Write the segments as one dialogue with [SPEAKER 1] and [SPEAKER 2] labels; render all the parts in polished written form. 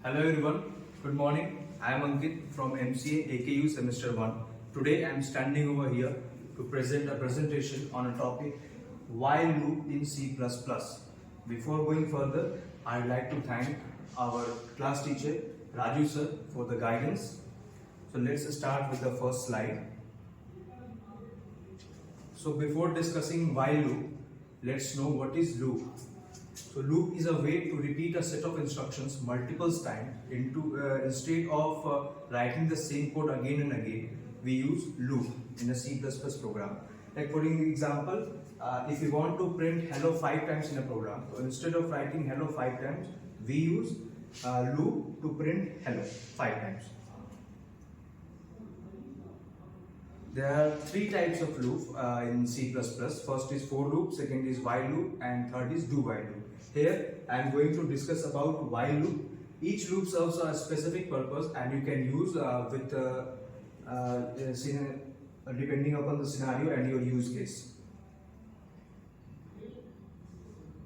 [SPEAKER 1] Hello everyone, good morning. I am Ankit from MCA AKU Semester 1. Today I am standing over here to present a presentation on a topic while loop in C++. Before going further, I would like to thank our class teacher Raju sir for the guidance. So let's start with the first slide. So before discussing while loop, let's know what is loop. So loop is a way to repeat a set of instructions multiple times instead of writing the same code again and again. We use loop in a C++ program. Like for example, if we want to print hello 5 times in a program, so instead of writing hello 5 times, we use loop to print hello 5 times. There are three types of loop in C++. First is for loop, second is while loop, and third is do while loop. Here I am going to discuss about while loop. Each loop serves a specific purpose and you can use depending upon the scenario and your use case.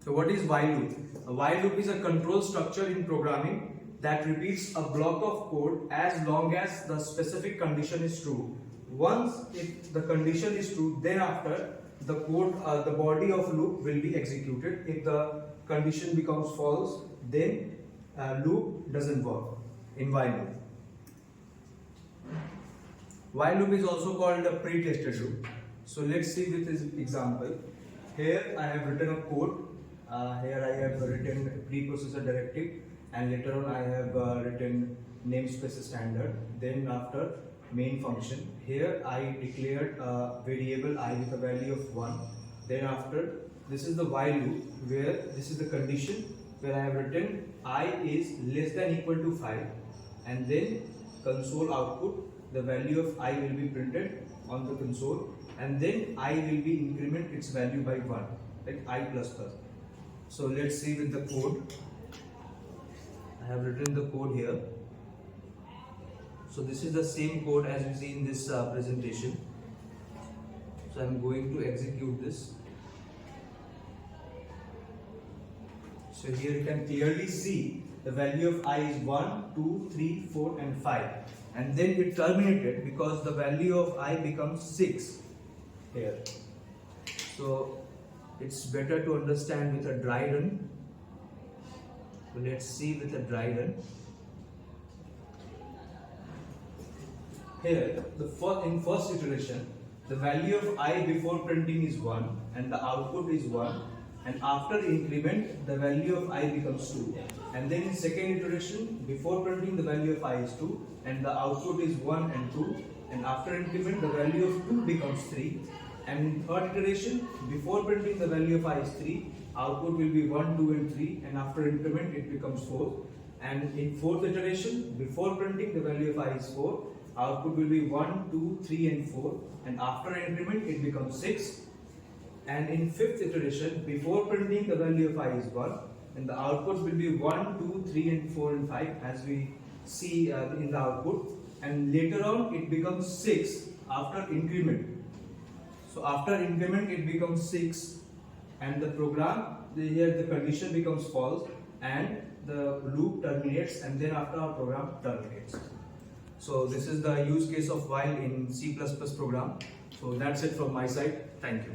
[SPEAKER 1] So what is while loop? A while loop is a control structure in programming that repeats a block of code as long as the specific condition is true. Once if the condition is true, then after the code, the body of loop will be executed. If the condition becomes false, then loop doesn't work in while loop. While loop is also called a pre-tested loop. So let's see with this example. Here I have written a code. Here I have written preprocessor directive, and later on I have written namespace standard. Then after main function, here I declared a variable I with a value of 1. Then after, this is the while loop where this is the condition where I have written I is less than equal to 5, and then console output, the value of I will be printed on the console, and then I will be increment its value by 1, like I plus plus. So let's see with the code. I have written the code here. So this is the same code as we see in this presentation. So I am going to execute this. So here you can clearly see the value of I is 1, 2, 3, 4 and 5. And then it terminated because the value of I becomes 6 here. So it's better to understand with a dry run. So let's see with a dry run. Here, in first iteration, the value of I before printing is 1 and the output is 1, and after increment the value of I becomes 2. And then in second iteration, before printing the value of I is 2 and the output is 1 and 2, and after increment the value of 2 becomes 3. And in third iteration, before printing the value of I is 3, output will be 1, 2 and 3, and after increment it becomes 4. And in fourth iteration, before printing the value of I is 4, output will be 1, 2, 3 and 4, and after increment it becomes 6. And in fifth iteration, before printing the value of I is 1, and the output will be 1, 2, 3 and 4 and 5 as we see in the output, and later on it becomes 6 after increment. So after increment it becomes 6, and the program, here the condition becomes false and the loop terminates, and then after our program terminates. So this is the use case of while in C++ program. So that's it from my side. Thank you.